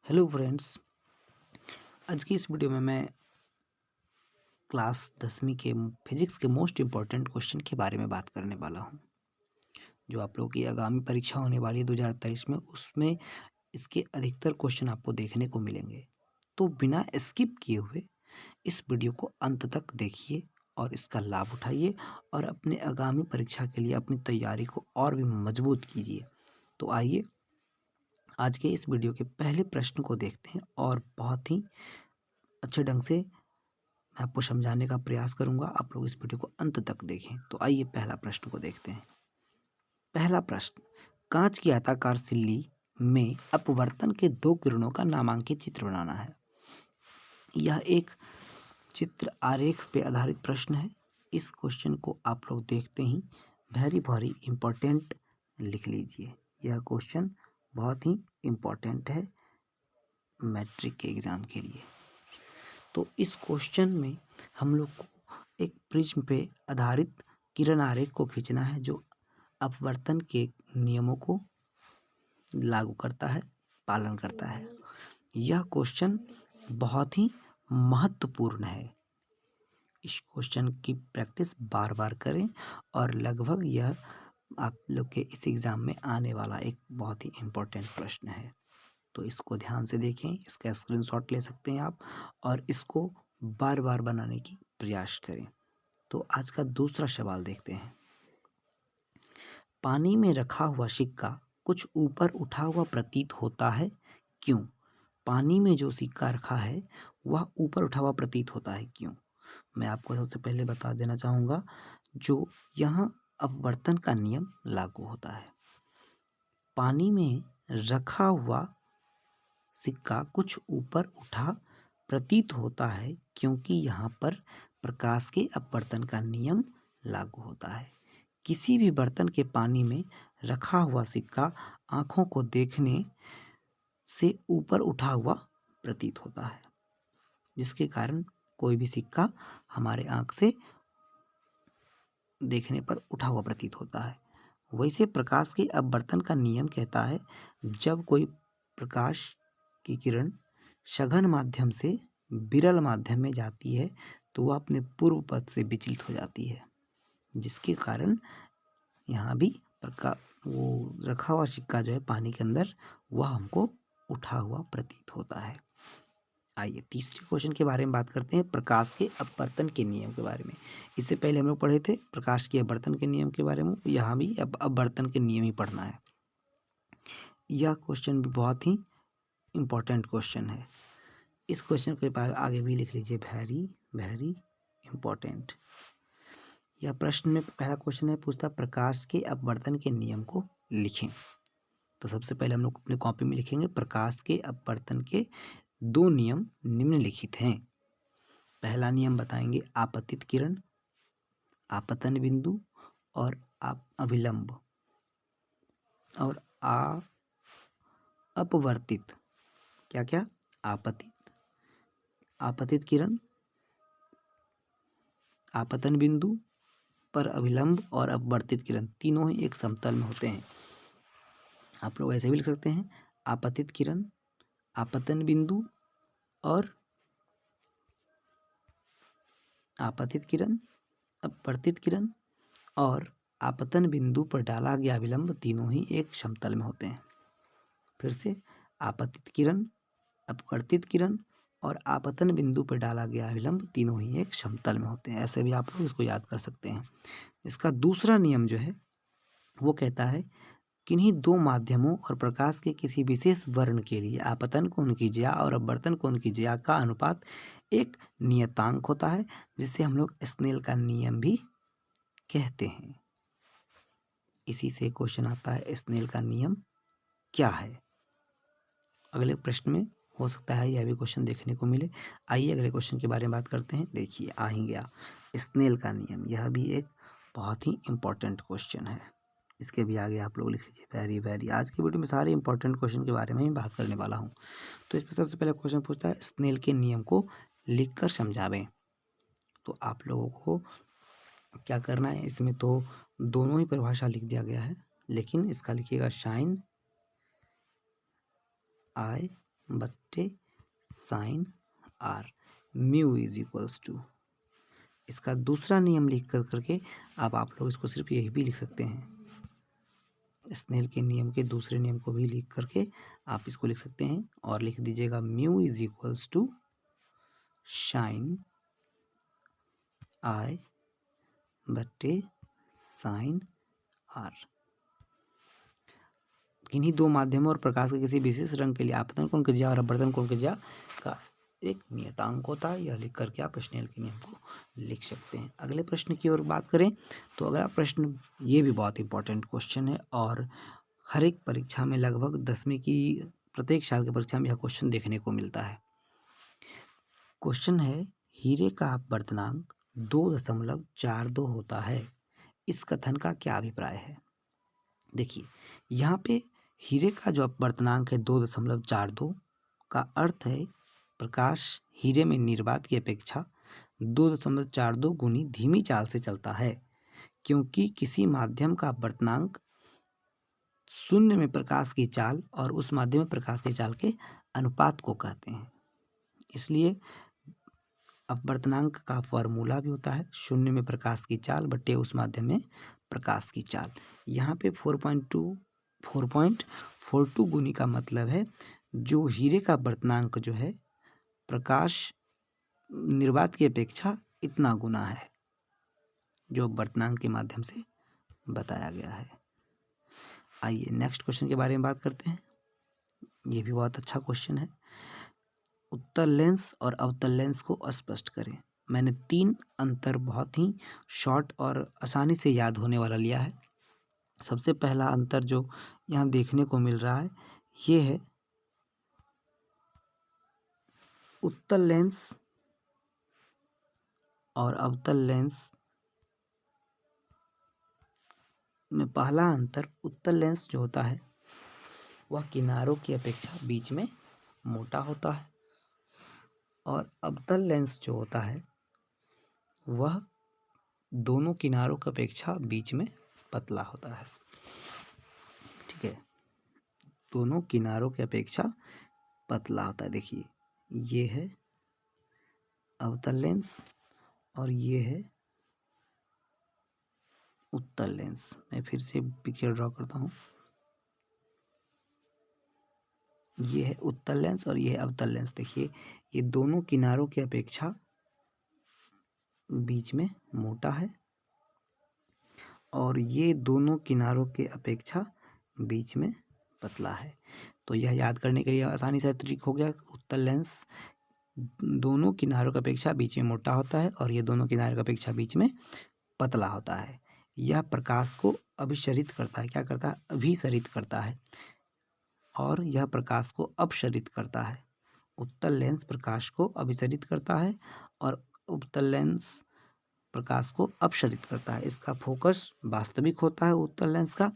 Hello friends. आज की इस वीडियो में मैं क्लास 10वीं के फिजिक्स के मोस्ट इम्पॉर्टेंट क्वेश्चन के बारे में बात करने वाला हूं, जो आप लोगों की आगामी परीक्षा होने वाली है 2023 में। उसमें इसके अधिकतर क्वेश्चन आपको देखने को मिलेंगे। तो बिना स्किप किए हुए इस वीडियो को अंत तक देखिए और इसका लाभ उठाइए और अपने आगामी परीक्षा के लिए अपनी तैयारी को और भी मजबूत कीजिए। तो आइए आज के इस वीडियो के पहले प्रश्न को देखते हैं और बहुत ही अच्छे ढंग से मैं आपको समझाने का प्रयास करूंगा। आप लोग इस वीडियो को अंत तक देखें। तो आइए पहला प्रश्न को देखते हैं। पहला प्रश्न, कांच की आयताकार सिल्ली में अपवर्तन के दो किरणों का नामांकित चित्र बनाना है। यह एक चित्र आरेख पे आधारित प्रश्न है। इस क्वेश्चन को आप लोग देखते ही वेरी वेरी इंपॉर्टेंट लिख लीजिए। यह क्वेश्चन बहुत ही इंपॉर्टेंट है मैट्रिक के एग्जाम के लिए। तो इस क्वेश्चन में हम लोग को एक प्रिज्म पे आधारित किरण आरेख को खींचना है जो अपवर्तन के नियमों को लागू करता है, पालन करता है। यह क्वेश्चन बहुत ही महत्वपूर्ण है। इस क्वेश्चन की प्रैक्टिस बार बार करें और लगभग यह आप लोग के इस एग्ज़ाम में आने वाला एक बहुत ही इम्पोर्टेंट प्रश्न है। तो इसको ध्यान से देखें, इसका स्क्रीनशॉट ले सकते हैं आप और इसको बार बार बनाने की प्रयास करें। तो आज का दूसरा सवाल देखते हैं। पानी में रखा हुआ सिक्का कुछ ऊपर उठा हुआ प्रतीत होता है, क्यों? पानी में जो सिक्का रखा है वह ऊपर उठा हुआ प्रतीत होता है, क्यों? मैं आपको सबसे पहले बता देना चाहूँगा, जो यहाँ अपवर्तन का नियम लागू होता है। पानी में रखा हुआ सिक्का कुछ ऊपर उठा प्रतीत होता है क्योंकि यहाँ पर प्रकाश के अपवर्तन का नियम लागू होता है। किसी भी बर्तन के पानी में रखा हुआ सिक्का आँखों को देखने से ऊपर उठा हुआ प्रतीत होता है, जिसके कारण कोई भी सिक्का हमारे आँख से देखने पर उठा हुआ प्रतीत होता है। वैसे प्रकाश के अपवर्तन का नियम कहता है, जब कोई प्रकाश की किरण सघन माध्यम से विरल माध्यम में जाती है तो वह अपने पूर्व पथ से विचलित हो जाती है, जिसके कारण यहाँ भी वो रखा हुआ सिक्का जो है पानी के अंदर वह हमको उठा हुआ प्रतीत होता है। आइए तीसरे क्वेश्चन के बारे में बात करते हैं, प्रकाश के अपवर्तन के नियम के बारे में। इससे पहले हम लोग पढ़े थे प्रकाश के अपवर्तन के नियम के बारे में, यहाँ भी अब अपवर्तन के नियम ही पढ़ना है। यह क्वेश्चन भी बहुत ही इम्पोर्टेंट क्वेश्चन है। इस क्वेश्चन के बाद आगे भी लिख लीजिए, वेरी वेरी इम्पोर्टेंट। यह प्रश्न में पहला क्वेश्चन है, पूछता प्रकाश के अपवर्तन के नियम को लिखें। तो सबसे पहले हम लोग अपनी कॉपी में लिखेंगे, प्रकाश के अपवर्तन के दो नियम निम्नलिखित हैं। पहला नियम बताएंगे, आपतित किरण, आपतन बिंदु और अभिलंब और अपवर्तित। क्या क्या? आपतित किरण, आपतन बिंदु पर अभिलंब और अपवर्तित किरण तीनों ही एक समतल में होते हैं। आप लोग ऐसे भी लिख सकते हैं, आपतित किरण, आपतन बिंदु और आपतित किरण, अपवर्तित किरण और आपतन बिंदु पर डाला गया अभिलंब तीनों ही एक समतल में होते हैं। फिर से, आपतित किरण, अपवर्तित किरण और आपतन बिंदु पर डाला गया अभिलंब तीनों ही एक समतल में होते हैं। ऐसे भी आप लोग इसको याद कर सकते हैं। इसका दूसरा नियम जो है वो कहता है, किन्हीं दो माध्यमों और प्रकाश के किसी विशेष वर्ण के लिए आपतन कोण की ज्या और अपवर्तन कोण की ज्या का अनुपात एक नियतांक होता है, जिसे हम लोग स्नेल का नियम भी कहते हैं। इसी से क्वेश्चन आता है, स्नेल का नियम क्या है? अगले प्रश्न में हो सकता है यह भी क्वेश्चन देखने को मिले। आइए अगले क्वेश्चन के बारे में बात करते हैं। देखिए आ ही गया, स्नेल का नियम। यह भी एक बहुत ही इम्पोर्टेंट क्वेश्चन है। इसके भी आगे आप लोग लिख लीजिए, वेरी वेरी। आज की वीडियो में सारे इंपॉर्टेंट क्वेश्चन के बारे में ही बात करने वाला हूँ। तो इसमें सबसे पहले क्वेश्चन पूछता है, स्नेल के नियम को लिखकर समझावें। तो आप लोगों को क्या करना है, इसमें तो दोनों ही परिभाषा लिख दिया गया है, लेकिन इसका लिखिएगा साइन I बट्टे sine r, mu is equals to. इसका दूसरा नियम लिख कर करके अब आप लोग इसको सिर्फ यही भी लिख सकते हैं, स्नेल के नियम के दूसरे नियम को भी लिख करके आप इसको लिख सकते हैं और लिख दीजिएगा mu is equals to sine i बट्टे साइन आर। किन्हीं दो माध्यमों और प्रकाश के किसी विशेष रंग के लिए आपतन कोण की ज्या और अपवर्तन कोण की ज्या का एक नियतांक होता है। यह लिख करके आप स्नेल के नियम को लिख सकते हैं। अगले प्रश्न की ओर बात करें तो अगला प्रश्न ये भी बहुत इंपॉर्टेंट क्वेश्चन है और हर एक परीक्षा में लगभग 10वीं की प्रत्येक साल की परीक्षा में यह क्वेश्चन देखने को मिलता है। क्वेश्चन है, हीरे का अपवर्तनांक 2.42 होता है, इस कथन का क्या अभिप्राय है। देखिए यहाँ पे हीरे का जो अपवर्तनांक है 2.42 का अर्थ है प्रकाश हीरे में निर्वात की अपेक्षा 2.42 गुनी धीमी चाल से चलता है, क्योंकि किसी माध्यम का अपवर्तनांक शून्य में प्रकाश की चाल और उस माध्यम में प्रकाश की चाल के अनुपात को कहते हैं। इसलिए अपवर्तनांक का फॉर्मूला भी होता है शून्य में प्रकाश की चाल बटे उस माध्यम में प्रकाश की चाल। यहाँ पे 4.42 गुनी का मतलब है जो हीरे का अपवर्तनांक जो है प्रकाश निर्वात की अपेक्षा इतना गुना है, जो अपवर्तनांक के माध्यम से बताया गया है। आइए नेक्स्ट क्वेश्चन के बारे में बात करते हैं। ये भी बहुत अच्छा क्वेश्चन है। उत्तल लेंस और अवतल लेंस को स्पष्ट करें। मैंने 3 अंतर बहुत ही शॉर्ट और आसानी से याद होने वाला लिया है। सबसे पहला अंतर जो यहाँ देखने को मिल रहा है ये है उत्तल लेंस और अवतल लेंस में पहला अंतर, उत्तल लेंस जो होता है वह किनारों की अपेक्षा बीच में मोटा होता है और अवतल लेंस जो होता है वह दोनों किनारों की अपेक्षा बीच में पतला होता है। ठीक है, दोनों किनारों की अपेक्षा पतला होता है। देखिए ये है अवतल लेंस और ये है उत्तल लेंस। मैं फिर से पिक्चर ड्रॉ करता हूँ। ये है उत्तल लेंस और ये है अवतल लेंस। देखिए ये दोनों किनारों की अपेक्षा बीच में मोटा है और ये दोनों किनारों के अपेक्षा बीच में पतला है। तो यह याद करने के लिए आसानी से ट्रिक हो गया। उत्तल लेंस दोनों किनारों की अपेक्षा बीच में मोटा होता है और ये दोनों किनारों की अपेक्षा बीच में पतला होता है। यह प्रकाश को अभिसरित करता है। क्या करता है? अभिसरित करता है। और यह प्रकाश को अपसरित करता है। उत्तल लेंस प्रकाश को अभिसरित करता है और उत्तल लेंस प्रकाश को अपसरित करता है। इसका फोकस वास्तविक होता है उत्तल लेंस का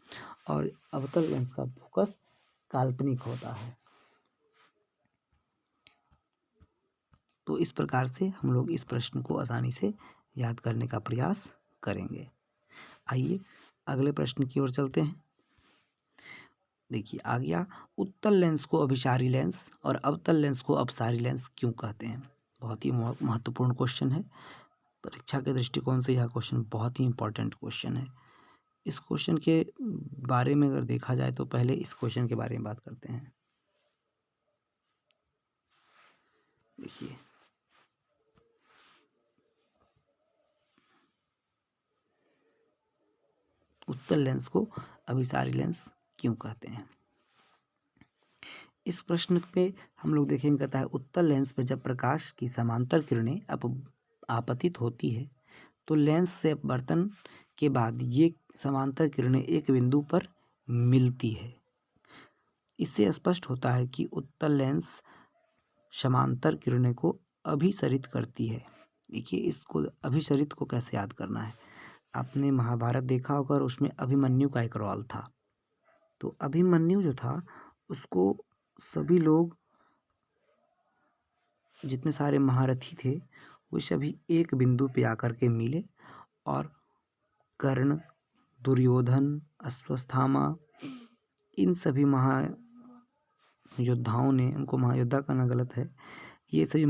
और अवतल लेंस का फोकस काल्पनिक होता है। तो इस प्रकार से हम लोग इस प्रश्न को आसानी से याद करने का प्रयास करेंगे। आइए अगले प्रश्न की ओर चलते हैं। देखिए आ गया, उत्तल लेंस को अभिसारी लेंस और अवतल लेंस को अपसारी लेंस क्यों कहते हैं। बहुत ही महत्वपूर्ण क्वेश्चन है। परीक्षा के दृष्टिकोण से यह क्वेश्चन बहुत ही इंपॉर्टेंट क्वेश्चन है। इस क्वेश्चन के बारे में अगर देखा जाए तो पहले इस क्वेश्चन के बारे में बात करते हैं। देखिए उत्तल लेंस को अभिसारी लेंस क्यों कहते हैं। इस प्रश्न पे हम लोग देखेंगे, कहता है उत्तल लेंस पे जब प्रकाश की समांतर किरणें आपतित होती है तो लेंस से अपवर्तन के बाद ये समांतर किरणें एक बिंदु पर मिलती है। इससे स्पष्ट होता है कि उत्तल लेंस समांतर किरणें को अभिसरित करती है। देखिए इसको अभिसरित को कैसे याद करना है। आपने महाभारत देखा होगा और उसमें अभिमन्यु का एक रोल था। तो अभिमन्यु जो था उसको सभी लोग, जितने सारे महारथी थे वो सभी एक बिंदु पे आकर के मिले और कर्ण, दुर्योधन, अश्वत्थामा, इन सभी योद्धाओं ने, उनको महायोद्धा कहना गलत है, ये सभी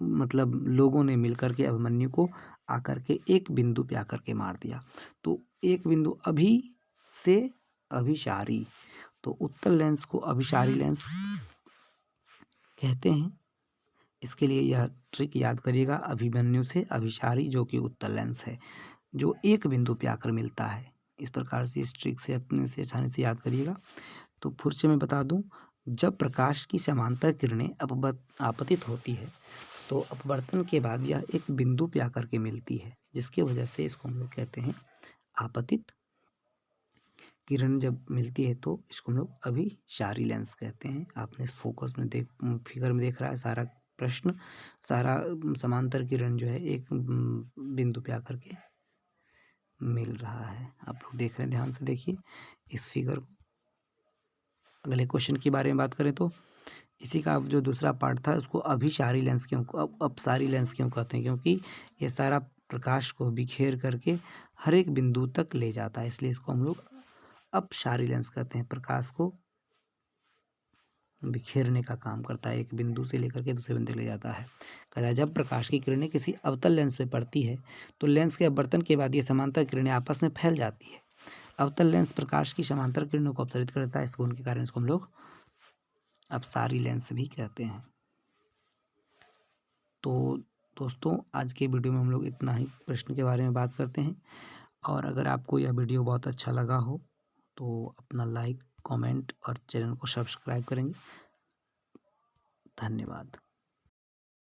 मतलब लोगों ने मिलकर के अभिमन्यु को आकर के एक बिंदु पे आकर के मार दिया। तो एक बिंदु अभी से अभिसारी, तो उत्तर लेंस को अभिसारी लेंस कहते हैं। इसके लिए यह ट्रिक याद करिएगा, अभिमन्यु से अभिसारी जो कि उत्तर लेंस है, जो एक बिंदु पे आकर मिलता है। इस प्रकार से इस ट्रिक से अपने से आसानी से याद करिएगा। तो फिर से मैं बता दूं, जब प्रकाश की समांतर किरणें आपतित होती है तो अपवर्तन के बाद यह एक बिंदु पे आकर के मिलती है, जिसकी वजह से इसको हम लोग कहते हैं आपतित किरण। जब मिलती है तो इसको हम लोग अभिसारी लेंस कहते हैं। आपने इस फोकस में फिगर में देख रहा है सारा प्रश्न, सारा समांतर किरण जो है एक बिंदु पे आकर के मिल रहा है। आप लोग देख रहे हैं, ध्यान से देखिए इस फिगर को। अगले क्वेश्चन के बारे में बात करें तो इसी का जो दूसरा पार्ट था, उसको अभिसारी लेंस क्यों, अपसारी लेंस क्यों कहते हैं, क्योंकि ये सारा प्रकाश को बिखेर करके हर एक बिंदु तक ले जाता है, इसलिए इसको हम लोग अपसारी लेंस कहते हैं। प्रकाश को बिखेरने का काम करता है, एक बिंदु से लेकर के दूसरे बिंदु ले जाता है। कहता है जब प्रकाश की किरणें किसी अवतल लेंस पे पड़ती है तो लेंस के अपवर्तन के बाद ये समांतर किरणें आपस में फैल जाती है। अवतल लेंस प्रकाश की समांतर किरणों को अपसरित करता है, इस गुण के कारण इसको हम लोग अपसारी लेंस भी कहते हैं। तो दोस्तों, आज के वीडियो में हम लोग इतना ही प्रश्न के बारे में बात करते हैं। और अगर आपको यह वीडियो बहुत अच्छा लगा हो तो अपना लाइक, कमेंट और चैनल को सब्सक्राइब करेंगे। धन्यवाद।